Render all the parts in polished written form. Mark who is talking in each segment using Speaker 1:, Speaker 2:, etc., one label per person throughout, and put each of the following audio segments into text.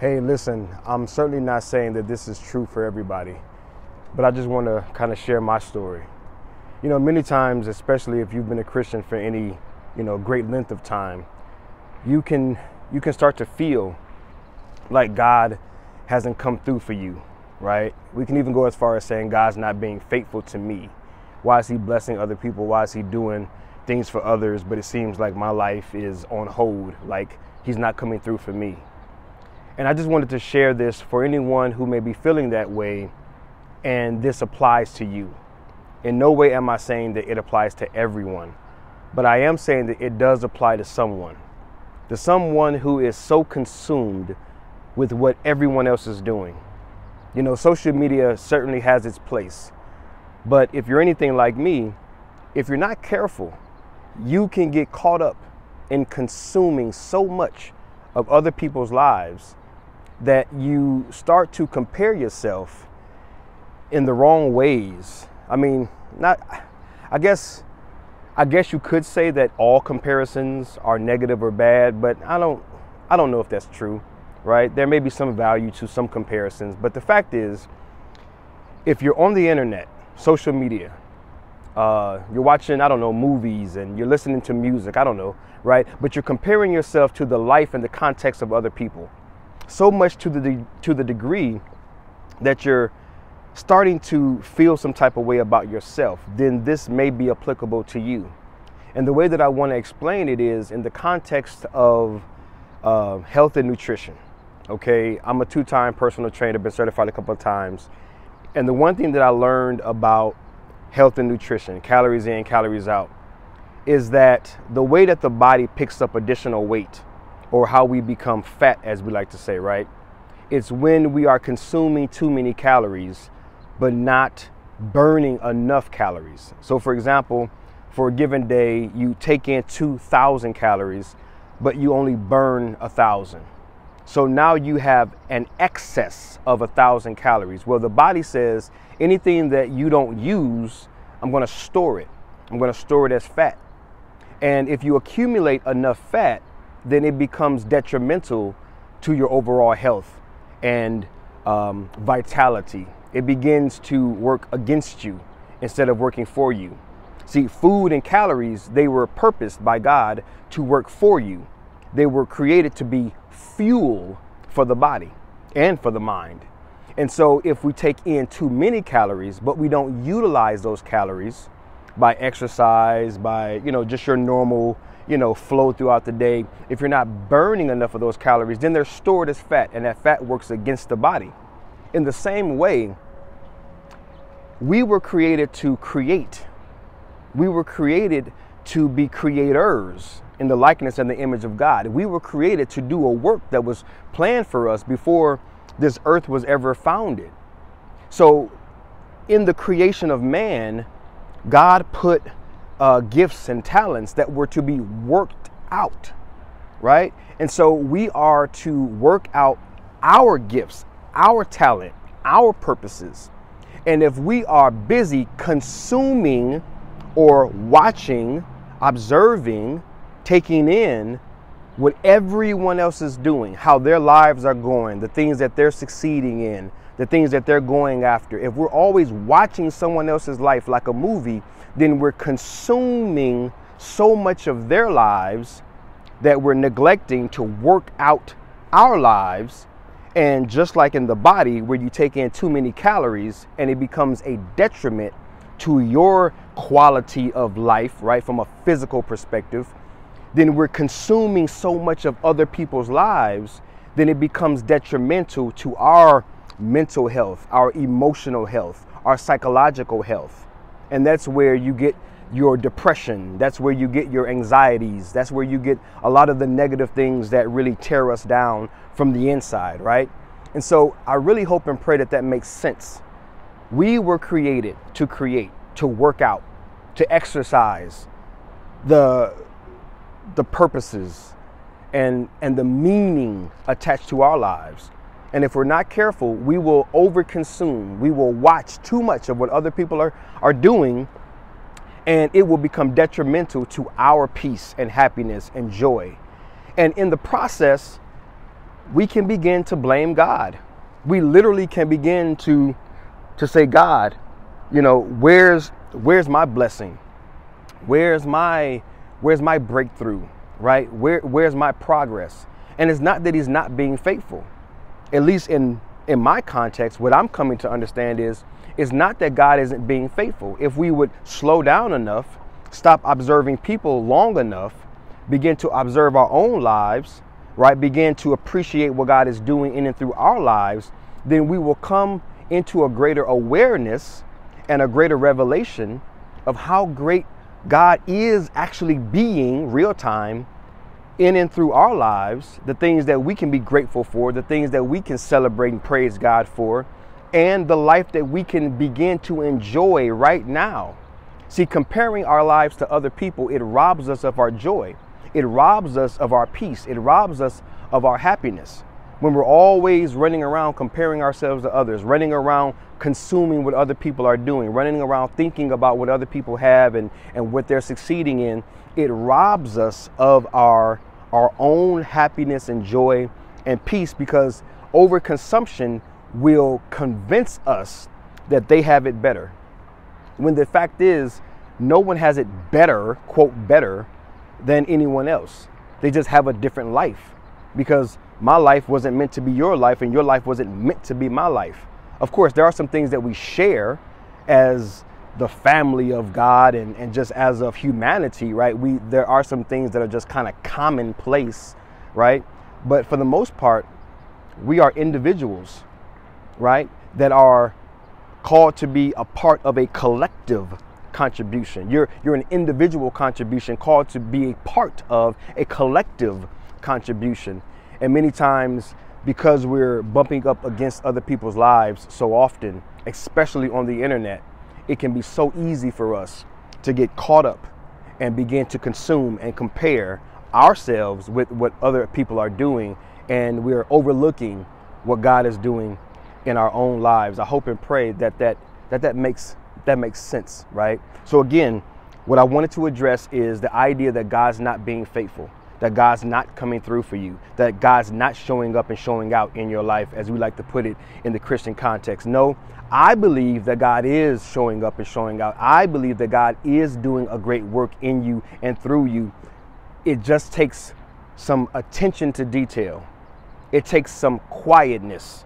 Speaker 1: Hey, listen, I'm certainly not saying that this is true for everybody, but I just want to kind of share my story. You know, many times, especially if you've been a Christian for any, great length of time, you can start to feel like God hasn't come through for you, right? We can even go as far as saying God's not being faithful to me. Why is he blessing other people? Why is he doing things for others? But it seems like my life is on hold, like he's not coming through for me. And I just wanted to share this for anyone who may be feeling that way, and this applies to you. In no way am I saying that it applies to everyone, but I am saying that it does apply to someone who is so consumed with what everyone else is doing. You know, social media certainly has its place, but if you're anything like me, if you're not careful, you can get caught up in consuming so much of other people's lives that you start to compare yourself in the wrong ways. I mean, I guess you could say that all comparisons are negative or bad, but I don't know if that's true, right? There may be some value to some comparisons, but the fact is, if you're on the internet, social media, you're watching, movies, and you're listening to music, right? But you're comparing yourself to the life and the context of other people, so much to the degree that you're starting to feel some type of way about yourself, then this may be applicable to you. And the way that I want to explain it is in the context of health and nutrition. Okay, I'm a 2-time personal trainer, been certified a couple of times. And the one thing that I learned about health and nutrition, calories in, calories out, is that the way that the body picks up additional weight, or how we become fat, as we like to say, right? It's when we are consuming too many calories, but not burning enough calories. So for example, for a given day, you take in 2,000 calories, but you only burn 1,000. So now you have an excess of 1,000 calories. Well, the body says anything that you don't use, I'm gonna store it. I'm gonna store it as fat. And if you accumulate enough fat, then it becomes detrimental to your overall health and vitality. It begins to work against you instead of working for you. See, food and calories, they were purposed by God to work for you. They were created to be fuel for the body and for the mind. And so if we take in too many calories, but we don't utilize those calories by exercise, by, just your normal, flow throughout the day, if you're not burning enough of those calories, then they're stored as fat, and that fat works against the body. In the same way, we were created to create. We were created to be creators in the likeness and the image of God. We were created to do a work that was planned for us before this earth was ever founded. So in the creation of man, God put gifts and talents that were to be worked out, right? And so we are to work out our gifts, our talent, our purposes. And if we are busy consuming or watching, observing, taking in what everyone else is doing, how their lives are going, the things that they're succeeding in, the things that they're going after, if we're always watching someone else's life like a movie, then we're consuming so much of their lives that we're neglecting to work out our lives. And just like in the body, where you take in too many calories and it becomes a detriment to your quality of life, right, from a physical perspective, then we're consuming so much of other people's lives, then it becomes detrimental to our mental health, our emotional health, our psychological health. And that's where you get your depression. That's where you get your anxieties. That's where you get a lot of the negative things that really tear us down from the inside, right? And so I really hope and pray that that makes sense. We were created to create, to work out, to exercise the purposes and the meaning attached to our lives. And if we're not careful, we will overconsume. We will watch too much of what other people are doing, and it will become detrimental to our peace and happiness and joy. And in the process, we can begin to blame God. We literally can begin to say, God, you know, where's my blessing? Where's my breakthrough, right? Where's my progress? And it's not that he's not being faithful. At least in my context, what I'm coming to understand is, it's not that God isn't being faithful. If we would slow down enough, stop observing people long enough, begin to observe our own lives, right? Begin to appreciate what God is doing in and through our lives, then we will come into a greater awareness and a greater revelation of how great God is actually being real time in and through our lives, the things that we can be grateful for, the things that we can celebrate and praise God for, and the life that we can begin to enjoy right now. See, comparing our lives to other people, it robs us of our joy. It robs us of our peace. It robs us of our happiness. When we're always running around comparing ourselves to others, running around consuming what other people are doing, running around thinking about what other people have and what they're succeeding in, it robs us of our own happiness and joy and peace, because overconsumption will convince us that they have it better. When the fact is, no one has it better, quote, better than anyone else. They just have a different life, because my life wasn't meant to be your life and your life wasn't meant to be my life. Of course, there are some things that we share as the family of God and just as of humanity, right? There are some things that are just kind of commonplace, right? But for the most part, we are individuals, right, that are called to be a part of a collective contribution. You're an individual contribution called to be a part of a collective contribution. And many times, because we're bumping up against other people's lives so often, especially on the internet, it can be so easy for us to get caught up and begin to consume and compare ourselves with what other people are doing, and we're overlooking what God is doing in our own lives. I hope and pray that makes sense, right? So again, what I wanted to address is the idea that God's not being faithful, that God's not coming through for you, that God's not showing up and showing out in your life, as we like to put it in the Christian context. No, I believe that God is showing up and showing out. I believe that God is doing a great work in you and through you. It just takes some attention to detail. It takes some quietness.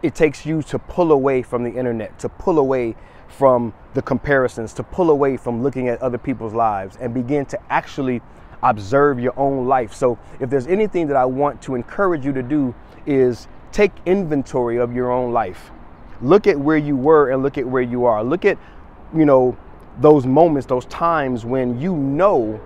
Speaker 1: It takes you to pull away from the internet, to pull away from the comparisons, to pull away from looking at other people's lives and begin to actually observe your own life. So if there's anything that I want to encourage you to do, is take inventory of your own life. Look at where you were and look at where you are. Look at, you know, those moments, those times when you know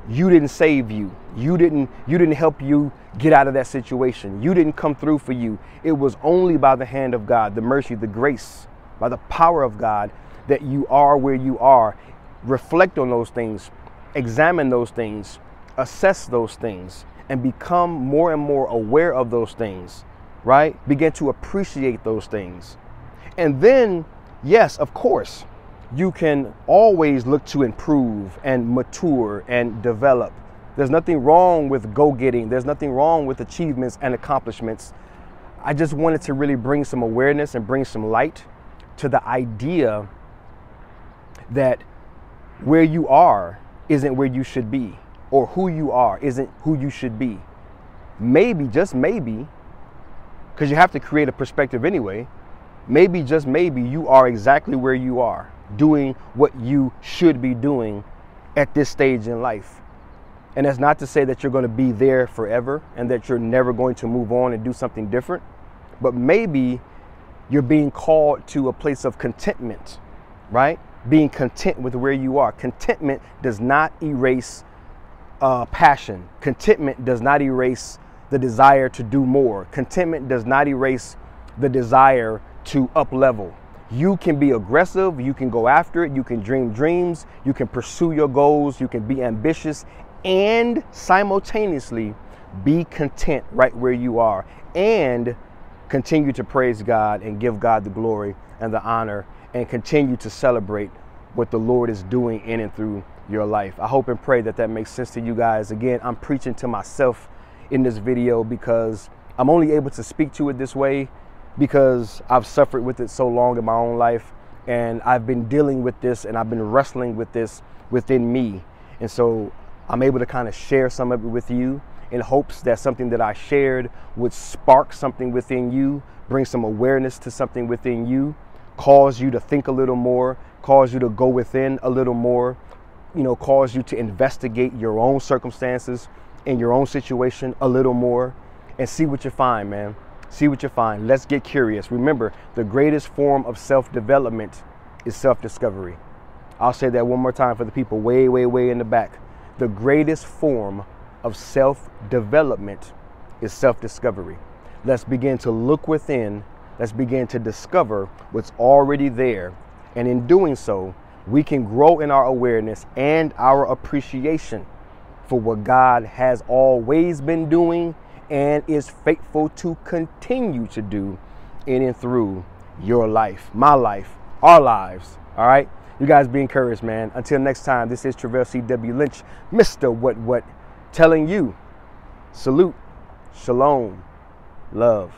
Speaker 1: you didn't save you. You didn't help you get out of that situation. You didn't come through for you. It was only by the hand of God, the mercy, the grace, by the power of God that you are where you are. Reflect on those things, examine those things, assess those things, and become more and more aware of those things, right? Begin to appreciate those things. And then, yes, of course, you can always look to improve and mature and develop. There's nothing wrong with go-getting. There's nothing wrong with achievements and accomplishments. I just wanted to really bring some awareness and bring some light to the idea that where you are isn't where you should be, or who you are isn't who you should be. Maybe, just maybe, because you have to create a perspective anyway, maybe, just maybe, you are exactly where you are, doing what you should be doing at this stage in life. And that's not to say that you're going to be there forever and that you're never going to move on and do something different, but maybe you're being called to a place of contentment, right? Being content with where you are. Contentment does not erase passion. Contentment does not erase the desire to do more. Contentment does not erase the desire to up level. You can be aggressive, you can go after it, you can dream dreams, you can pursue your goals, you can be ambitious, and simultaneously be content right where you are, and continue to praise God and give God the glory and the honor, and continue to celebrate what the Lord is doing in and through your life. I hope and pray that that makes sense to you guys. Again, I'm preaching to myself in this video because I'm only able to speak to it this way because I've suffered with it so long in my own life, and I've been dealing with this and I've been wrestling with this within me. And so I'm able to kind of share some of it with you in hopes that something that I shared would spark something within you, bring some awareness to something within you, cause you to think a little more, cause you to go within a little more, cause you to investigate your own circumstances and your own situation a little more, and see what you find, man. See what you find. Let's get curious. Remember, the greatest form of self-development is self-discovery. I'll say that one more time for the people way, way, way in the back. The greatest form of self-development is self-discovery. Let's begin to look within. Let's begin to discover what's already there. And in doing so, we can grow in our awareness and our appreciation for what God has always been doing and is faithful to continue to do in and through your life, my life, our lives. All right. You guys be encouraged, man. Until next time, this is Travell C.W. Lynch, Mr. What, telling you salute, shalom, love.